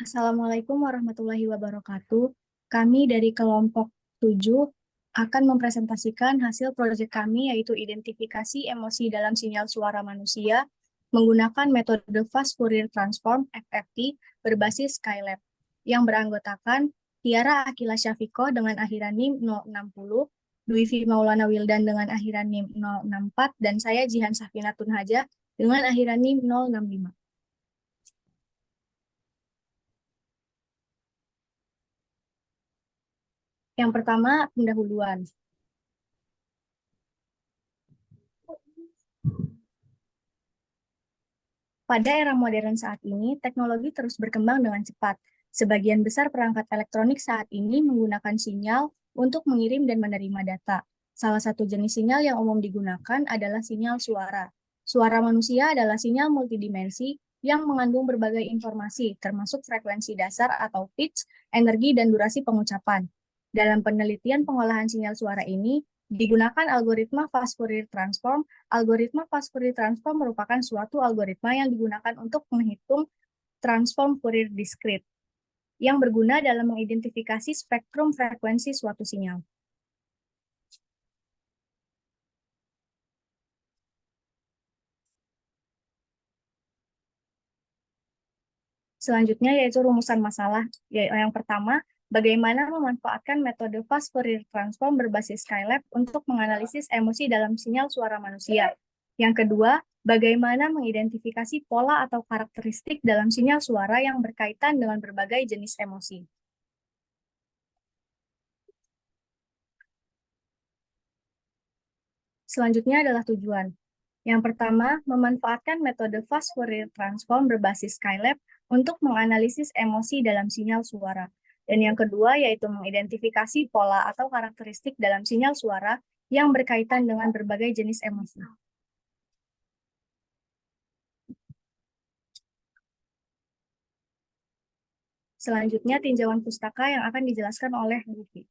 Assalamualaikum warahmatullahi wabarakatuh. Kami dari kelompok 7 akan mempresentasikan hasil proyek kami yaitu identifikasi emosi dalam sinyal suara manusia menggunakan metode Fast Fourier Transform (FFT) berbasis Skylab yang beranggotakan Tiara Akila Syafiko dengan akhiran NIM 060, Dwifi Maulana Wildan dengan akhiran NIM 064, dan saya Jihan Safina Tunhaja dengan akhiran NIM 065. Yang pertama, pendahuluan. Pada era modern saat ini, teknologi terus berkembang dengan cepat. Sebagian besar perangkat elektronik saat ini menggunakan sinyal untuk mengirim dan menerima data. Salah satu jenis sinyal yang umum digunakan adalah sinyal suara. Suara manusia adalah sinyal multidimensi yang mengandung berbagai informasi, termasuk frekuensi dasar atau pitch, energi, dan durasi pengucapan. Dalam penelitian pengolahan sinyal suara ini, digunakan algoritma Fast Fourier Transform. Algoritma Fast Fourier Transform merupakan suatu algoritma yang digunakan untuk menghitung transform Fourier discrete yang berguna dalam mengidentifikasi spektrum frekuensi suatu sinyal. Selanjutnya yaitu rumusan masalah. Yang pertama, bagaimana memanfaatkan metode Fast Fourier Transform berbasis Skylab untuk menganalisis emosi dalam sinyal suara manusia. Yang kedua, bagaimana mengidentifikasi pola atau karakteristik dalam sinyal suara yang berkaitan dengan berbagai jenis emosi. Selanjutnya adalah tujuan. Yang pertama, memanfaatkan metode Fast Fourier Transform berbasis Skylab untuk menganalisis emosi dalam sinyal suara. Dan yang kedua yaitu mengidentifikasi pola atau karakteristik dalam sinyal suara yang berkaitan dengan berbagai jenis emosi. Selanjutnya, tinjauan pustaka yang akan dijelaskan oleh Luffy.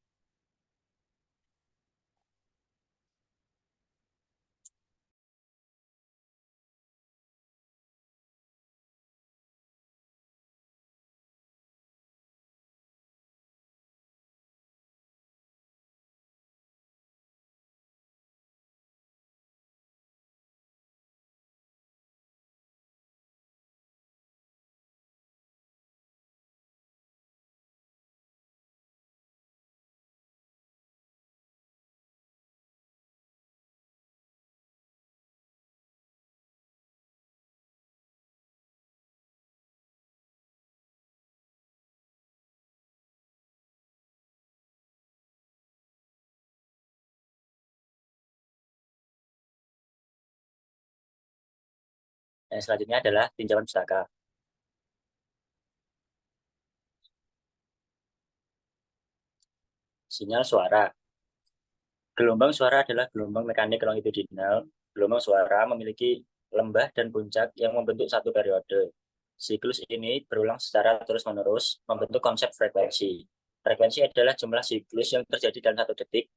Dan selanjutnya adalah tinjauan pustaka. Sinyal suara. Gelombang suara adalah gelombang mekanik longitudinal. Gelombang suara memiliki lembah dan puncak yang membentuk satu periode. Siklus ini berulang secara terus-menerus, membentuk konsep frekuensi. Frekuensi adalah jumlah siklus yang terjadi dalam satu detik.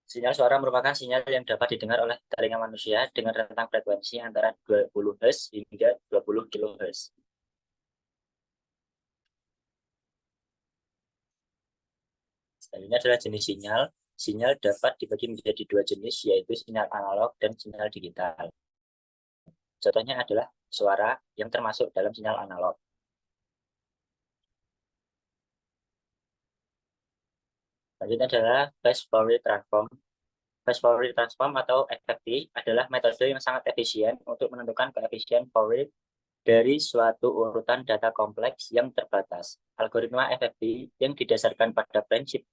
Sinyal suara merupakan sinyal yang dapat didengar oleh telinga manusia dengan rentang frekuensi antara 20 Hz hingga 20 kHz. Selanjutnya adalah jenis sinyal. Sinyal dapat dibagi menjadi dua jenis, yaitu sinyal analog dan sinyal digital. Contohnya adalah suara yang termasuk dalam sinyal analog. Selanjutnya adalah Fast Fourier Transform. Fast Fourier Transform atau FFT adalah metode yang sangat efisien untuk menentukan koefisien Fourier dari suatu urutan data kompleks yang terbatas. Algoritma FFT yang didasarkan pada prinsip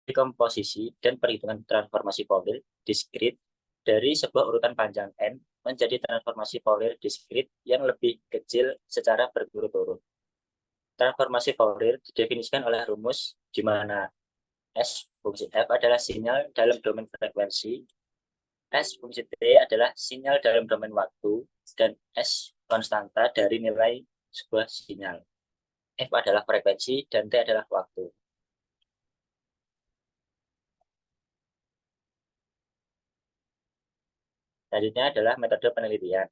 dekomposisi dan perhitungan transformasi Fourier diskrit dari sebuah urutan panjang n menjadi transformasi Fourier diskrit yang lebih kecil secara berturut-turut. Transformasi Fourier didefinisikan oleh rumus di mana S fungsi F adalah sinyal dalam domain frekuensi, S fungsi T adalah sinyal dalam domain waktu, dan S konstanta dari nilai sebuah sinyal. F adalah frekuensi dan T adalah waktu. Selanjutnya adalah metode penelitian.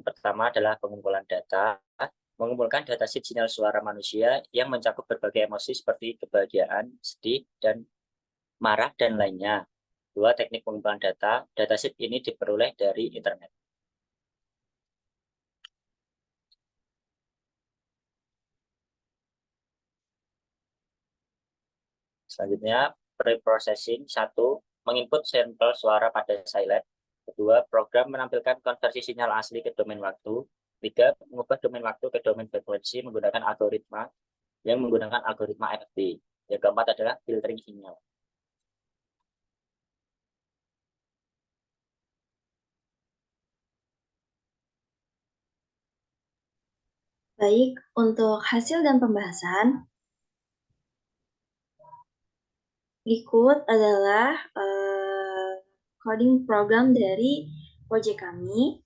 Yang pertama adalah pengumpulan data, mengumpulkan dataset sinyal suara manusia yang mencakup berbagai emosi seperti kebahagiaan, sedih, dan marah, dan lainnya. Dua, teknik pengumpulan data. Dataset ini diperoleh dari internet. Selanjutnya, preprocessing. 1. Menginput sampel suara pada silent. 2. Program menampilkan konversi sinyal asli ke domain waktu. 3. Mengubah domain waktu ke domain frekuensi menggunakan algoritma FFT. Yang keempat adalah filtering sinyal. Baik, untuk hasil dan pembahasan, berikut adalah coding program dari proyek kami.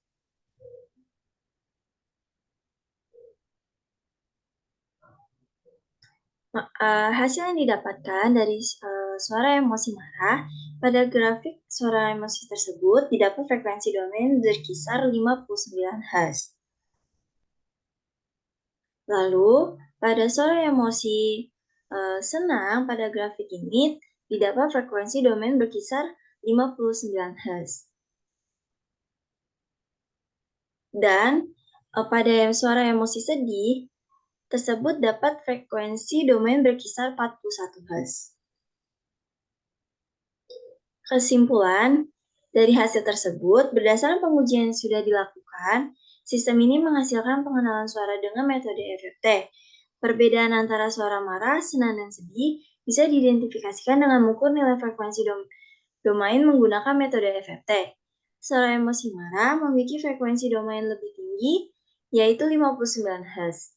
Hasil yang didapatkan dari suara emosi marah, pada grafik suara emosi tersebut didapat frekuensi domain berkisar 59 Hz. Lalu, pada suara emosi senang, pada grafik ini didapat frekuensi domain berkisar 59 Hz. Dan pada suara emosi sedih, tersebut dapat frekuensi domain berkisar 41 Hz. Kesimpulan, dari hasil tersebut, berdasarkan pengujian yang sudah dilakukan, sistem ini menghasilkan pengenalan suara dengan metode FFT. Perbedaan antara suara marah, senang, dan sedih bisa diidentifikasikan dengan mengukur nilai frekuensi domain menggunakan metode FFT. Suara emosi marah memiliki frekuensi domain lebih tinggi, yaitu 59 Hz.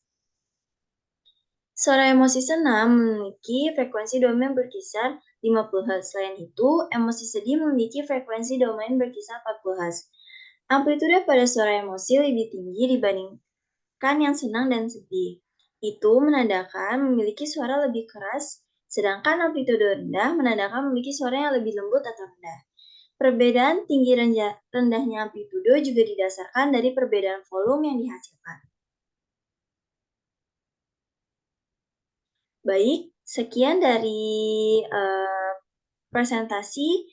Suara emosi senang memiliki frekuensi domain berkisar 50 Hz. Selain itu, emosi sedih memiliki frekuensi domain berkisar 40 Hz. Amplitude pada suara emosi lebih tinggi dibandingkan yang senang dan sedih. Itu menandakan memiliki suara lebih keras, sedangkan amplitude rendah menandakan memiliki suara yang lebih lembut atau rendah. Perbedaan tinggi rendahnya amplitudo juga didasarkan dari perbedaan volume yang dihasilkan. Baik, sekian dari presentasi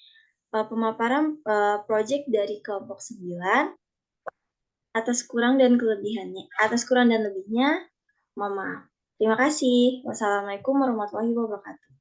pemaparan proyek dari kelompok 9. Atas kurang dan lebihnya, mohon maaf. Terima kasih. Wassalamualaikum warahmatullahi wabarakatuh.